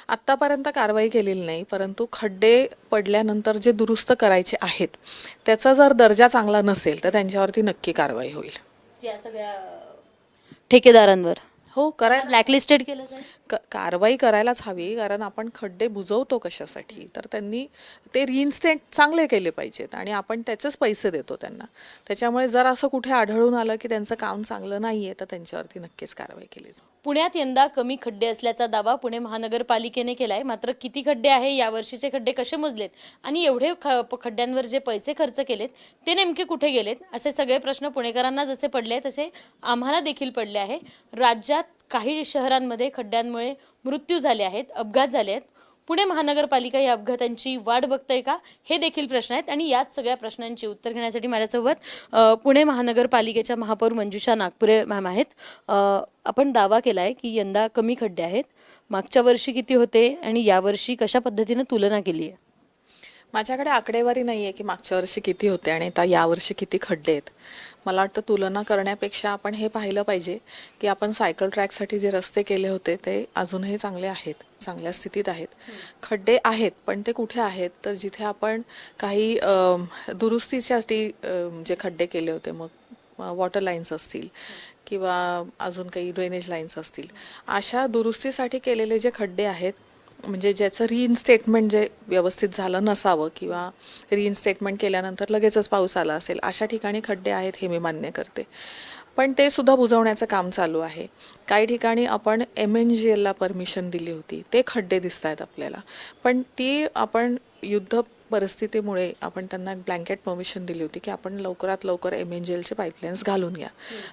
आत्तापर्यंत कारवाई केलेली नाही, परंतु खड्डे पडल्यानंतर जे दुरुस्त करायचे आहेत त्याचा जर दर्जा चांगला नसेल तर त्यांच्यावरती नक्की कारवाई होईल. या सगळ्या ठेकेदारांवर हो, करायला ब्लॅकलिस्टेड केलं जाईल. कारवाई करायलाच हवी, कारण आपण खड्डे बुजवतो कशासाठी, तर त्यांनी ते रिइन्स्टेट चांगले केले पाहिजेत आणि आपण त्याचेच पैसे देतो त्यांना. त्याच्यामुळे जर असं कुठे आढळून आलं की त्यांचं काम चांगलं नाहीये तर त्यांच्यावरती नक्कीच कारवाई केली जाईल. पुण्यात यंदा कमी खड्डे असल्याचा दावा पुणे महानगरपालिकेने केलाय. मात्र किती खड्डे आहे, यावर्षीचे खड्डे कसे मोजलेत आणि एवढे खड्ड्यांवर जे पैसे खर्च केलेत ते नेमके कुठे गेलेत, असे सगळे प्रश्न पुणेकरांना जसे पडले तसे आम्हाला देखील पडले आहे. राज्यात काही शहरांमध्ये खड्ड्यांमुळे मृत्यू झाले आहेत, अपघात झाले आहेत. पुणे महानगरपालिका या अपघातांची वाट बघतंय का, हे देखील प्रश्न आहेत. आणि याच सगळ्या प्रश्नांची उत्तर घेण्यासाठी माझ्यासोबत पुणे महानगरपालिकेच्या महापौर मंजुषा नागपुरे मॅम आहेत. आपण दावा केलाय की यंदा कमी खड्डे आहेत. मागच्या वर्षी किती होते आणि यावर्षी कशा पद्धतीने तुलना केली आहे? माझ्याकडे आकडेवारी नाही आहे की मागच्या वर्षी किती होते आणि आता यावर्षी किती खड्डे आहेत. मला वाटतं तुलना करण्यापेक्षा आपण हे पाहिलं पाहिजे की आपण सायकल ट्रॅकसाठी जे रस्ते केले होते ते अजूनही चांगले आहेत, चांगल्या स्थितीत आहेत. खड्डे आहेत पण ते कुठे आहेत, तर जिथे आपण काही दुरुस्तीसाठी जे खड्डे केले होते, मग वॉटर लाईन्स असतील किंवा अजून काही ड्रेनेज लाईन्स असतील, अशा दुरुस्तीसाठी केलेले जे खड्डे आहेत, म्हणजे ज्याचं रिइन्स्टेटमेंट जे व्यवस्थित झालं नसावं किंवा रिइन्स्टेटमेंट केल्यानंतर लगेचच पाऊस आला असेल, अशा ठिकाणी खड्डे आहेत हे मी मान्य करते. पण ते सुद्धा बुजवण्याचं काम चालू आहे. काही ठिकाणी आपण MNGLला परमिशन दिली होती, ते खड्डे दिसत आहेत आपल्याला, पण ती आपण युद्ध परिस्थितीमुळे आपण त्यांना ब्लँकेट परमिशन दिली होती की आपण लवकरात लवकर MNGLचे पाईपलाईन्स घालून घ्या.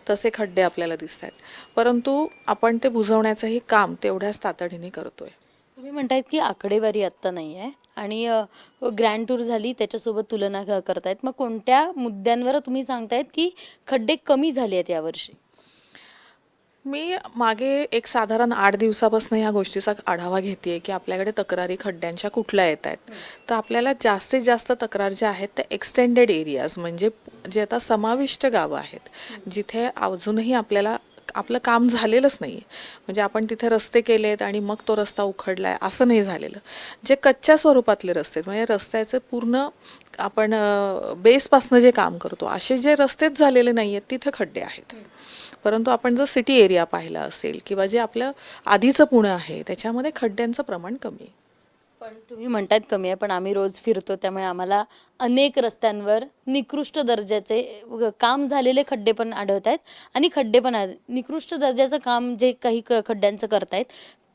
तसे खड्डे आपल्याला दिसत आहेत, परंतु आपण ते बुजवण्याचंही काम तेवढ्याच तातडीने करतोय. तुम्ही म्हणतायत की आकडेवारी आत्ता नाही आहे आणि ग्रँड टूर झाली त्याच्यासोबत तुलना करतायत. मग कोणत्या मुद्द्यांवर तुम्ही सांगतायत की खड्डे कमी झाले आहेत यावर्षी? मी मागे एक साधारण 8 दिवसापासून ह्या गोष्टीचा आढावा घेतेय की आपल्याकडे तक्रारी खड्ड्यांच्या कुठल्या येत आहेत. तर आपल्याला जास्तीत जास्त तक्रार ज्या आहेत त्या एक्सटेंडेड एरियाज, म्हणजे जे आता समाविष्ट गावं आहेत, जिथे अजूनही आपल्याला आपलं काम झालेलंच नाही. म्हणजे आपण तिथे रस्ते केलेत आणि मग तो रस्ता उखडलाय असं नाही झालेलं. जे कच्च्या स्वरूपातले रस्ते, म्हणजे रस्त्याचे पूर्ण आपण बेसपासनं जे काम करतो असे जे रस्तेच झालेले नाही आहेत तिथे खड्डे आहेत. परंतु आपण जर सिटी एरिया पाहिला असेल किंवा जे आपलं आधीचं पुणे आहे त्याच्यामध्ये खड्ड्यांचं प्रमाण कमी आहे. पण तुम्ही म्हणतायत कमी आहे, पण आम्ही रोज फिरतो त्यामुळे आम्हाला अनेक रस्त्यांवर निकृष्ट दर्जाचे काम झालेले खड्डे पण आढळत आहेत आणि खड्डे पण आहेत. निकृष्ट दर्जाचं काम जे काही खड्ड्यांचं करतायत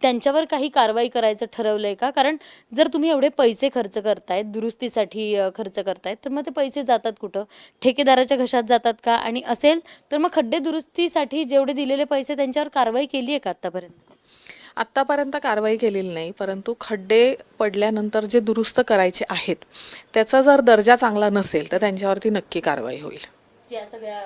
त्यांच्यावर काही कारवाई करायचं ठरवलंय का? कारण जर तुम्ही एवढे पैसे खर्च करतायत, दुरुस्तीसाठी खर्च करतायत, तर मग ते पैसे जातात कुठं? ठेकेदाराच्या घशात जातात का? आणि असेल तर मग खड्डे दुरुस्तीसाठी जेवढे दिलेले पैसे त्यांच्यावर कारवाई केली आहे का आतापर्यंत? आत्तापर्यंत कारवाई केलेली नाही, परंतु खड्डे पडल्यानंतर जे दुरुस्त करायचे आहेत त्याचा जर दर्जा चांगला नसेल तर त्यांच्यावरती नक्की कारवाई होईल. या सगळ्या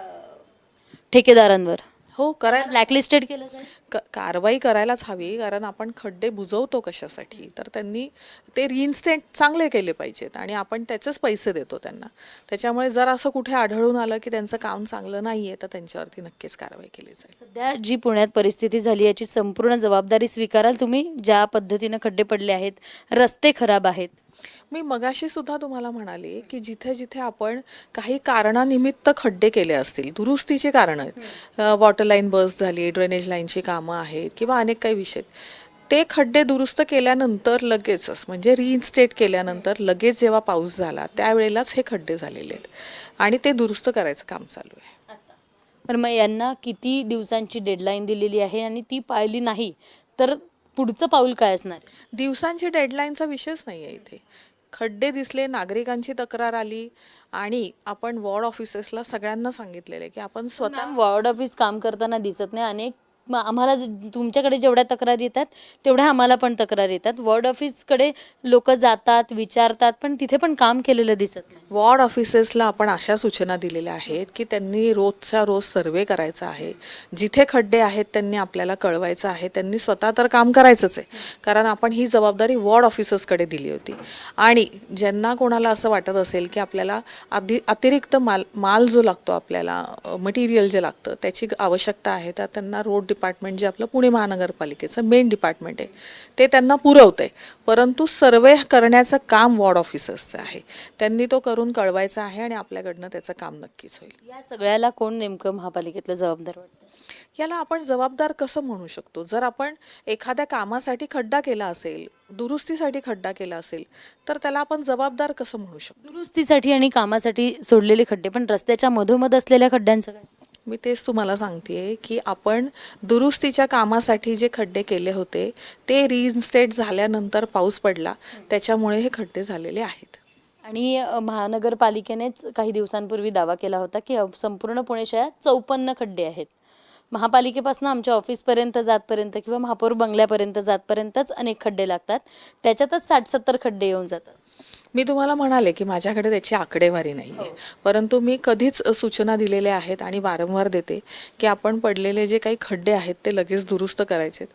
ठेकेदारांवर हो, करायला ब्लॅकलिस्टेड केलं जाईल. कारवाई करायलाच हवी, कारण आपण खड्डे बुजवतो कशासाठी, तर त्यांनी ते रिइन्स्टेट चांगले केले पाहिजेत आणि आपण त्याचेच पैसे देतो त्यांना. त्याच्यामुळे जर असं कुठे आढळून आलं की त्यांचं काम चांगलं नाहीये तर त्यांच्यावरती नक्कीच कारवाई केली जाईल. सध्या जी पुण्यात परिस्थिती झाली याची संपूर्ण जबाबदारी स्वीकाराल तुम्ही? ज्या पद्धतीने खड्डे पडले आहेत, रस्ते खराब आहेत. मी मगाशी सुद्धा तुम्हाला म्हणाले की जिथे जिथे आपण काही कारणानिमित्त खड्डे केले असतील, दुरुस्तीची कारणं आहेत, वॉटर लाईन बस झाली, ड्रेनेज लाईनची कामं आहेत किंवा अनेक काही विषय, ते खड्डे दुरुस्त केल्यानंतर लगेचच, म्हणजे रिइन्स्टेट केल्यानंतर लगेच जेव्हा पाऊस झाला त्यावेळेलाच हे खड्डे झालेले आहेत आणि ते दुरुस्त करायचं काम चालू आहे. पण मग यांना किती दिवसांची डेडलाईन दिलेली आहे आणि ती पाळली नाही तर पुढचं पाऊल काय असणार? दिवसांची डेडलाईनचा विषयच नाही आहे इथे. खड्डे दिसले, नागरिकांची तक्रार आली आणि आपण वॉर्ड ऑफिसेसला सगळ्यांना सांगितलेले की आपण स्वतः वॉर्ड ऑफिस काम करताना दिसत नाही. अनेक आम्हाला तुमच्याकडे जेवढ्या तक्रार येतात तेवढ्या आम्हाला पण तक्रार येतात. वॉर्ड ऑफिसकडे लोक जातात, विचारतात, पण तिथे पण काम केलेलं दिसत नाही. वॉर्ड ऑफिसेसला आपण अशा सूचना दिलेल्या आहेत की त्यांनी रोजच्या रोज सर्वे करायचा आहे. जिथे खड्डे आहेत त्यांनी आपल्याला कळवायचं आहे. त्यांनी स्वतः तर काम करायचंच आहे, कारण आपण ही जबाबदारी वॉर्ड ऑफिसर्सकडे दिली होती. आणि ज्यांना कोणाला असं वाटत असेल की आपल्याला अतिरिक्त माल जो लागतो, आपल्याला मटेरियल जे लागतं त्याची आवश्यकता आहे, तर त्यांना रोड डिपार्टमेंट जे आपलं पुणे महानगरपालिकेचं मेन डिपार्टमेंट आहे ते त्यांना पुरवतंय, परंतु सर्वे करण्याचं काम वॉर्ड ऑफिसर्सचं आहे. त्यांनी तो करून कळवायचा आहे आणि आपल्याकडनं त्याचं काम नक्कीच होईल. या सगळ्याला कोण नेमकं महापालिकेतलं जबाबदार वाटतं? याला आपण जबाबदार कसं म्हणू शकतो? जर आपण एखाद्या कामासाठी खड्डा केला असेल, दुरुस्तीसाठी खड्डा केला असेल, तर त्याला आपण जबाबदार कसं म्हणू शकतो? दुरुस्तीसाठी आणि कामासाठी सोडलेले खड्डे, पण रस्त्याच्या मधोमध असलेल्या खड्ड्यांचं काय? मी तेच तुम्हाला सांगतेय की आपण दुरुस्तीच्या कामासाठी जे खड्डे केले होते ते रिइन्स्टेट झाल्यानंतर पाऊस पडला, त्याच्यामुळे हे खड्डे झालेले आहेत. आणि महानगरपालिकेनेच काही दिवसांपूर्वी दावा केला होता की संपूर्ण पुणे शहरात 54 खड्डे आहेत. महापालिकेपासून आमच्या ऑफिसपर्यंत जातपर्यंत किंवा महापौर बंगल्यापर्यंत जातपर्यंतच अनेक खड्डे लागतात, त्याच्यातच 60-70 खड्डे येऊन जातात. मी तुम्हाला म्हणाले की माझ्याकडे त्याची आकडेवारी नाही आहे, परंतु मी कधीच सूचना दिलेल्या आहेत आणि वारंवार देते की आपण पडलेले जे काही खड्डे आहेत ते लगेच दुरुस्त करायचेत.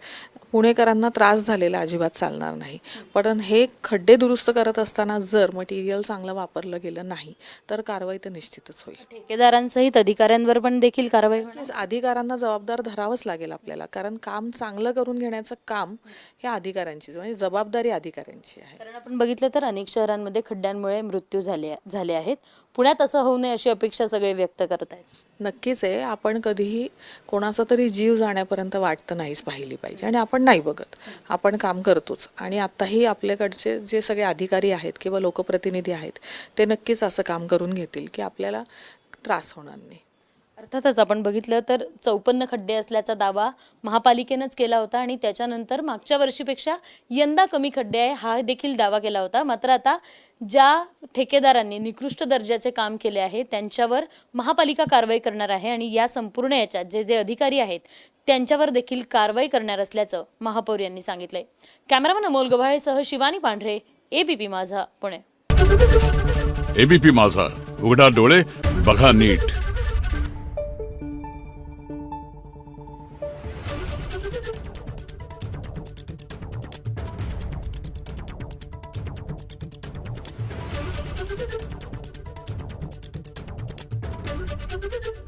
पुणेकरांना त्रास झालेला अजिबात चालणार नाही, पण हे खड्डे दुरुस्त करत असताना जर मटेरियल चांगलं वापरलं गेलं नाही तर कारवाई तर निश्चितच होईल. ठेकेदारांसहित अधिकाऱ्यांवर पण देखील कारवाई होणार? नक्कीच अधिकाऱ्यांना जबाबदार धरावंच लागेल आपल्याला, कारण काम चांगलं करून घेण्याचं काम हे अधिकाऱ्यांची म्हणजे जबाबदारी अधिकाऱ्यांची आहे. कारण आपण बघितलं तर अनेक शहरांमध्ये खड्ड्यांमुळे मृत्यू झाले आहेत. पुण्यात असं होऊ नये अशी अपेक्षा सगळे व्यक्त करत आहेत. नक्कीच आहे, आपण कधीही कोणाचा तरी जीव जाण्यापर्यंत वाटतं नाहीच पाहिली पाहिजे आणि आपण नाही बघत, आपण काम करतोच. आणि आत्ताही आपल्याकडचे जे सगळे अधिकारी आहेत किंवा लोकप्रतिनिधी आहेत ते नक्कीच असं काम करून घेतील की आपल्याला त्रास होणार नाही. अर्थातच आपण बघितलं तर 54 खड्डे असल्याचा दावा महापालिकेनंच केला होता आणि त्याच्यानंतर मागच्या वर्षीपेक्षा यंदा कमी खड्डे आहे हा देखील दावा केला होता. मात्र आता ज्या ठेकेदारांनी निकृष्ट दर्जाचे काम केले आहे त्यांच्यावर महापालिका कारवाई करणार आहे आणि या संपूर्ण याच्यात जे जे अधिकारी आहेत त्यांच्यावर देखील कारवाई करणार असल्याचं महापौर यांनी सांगितलंय. कॅमेरामन अमोल गव्हाळेसह शिवानी पांढरे, एबीपी माझा, पुणे. एबीपी माझा, उघडा डोळे बघा नीट. Thank you.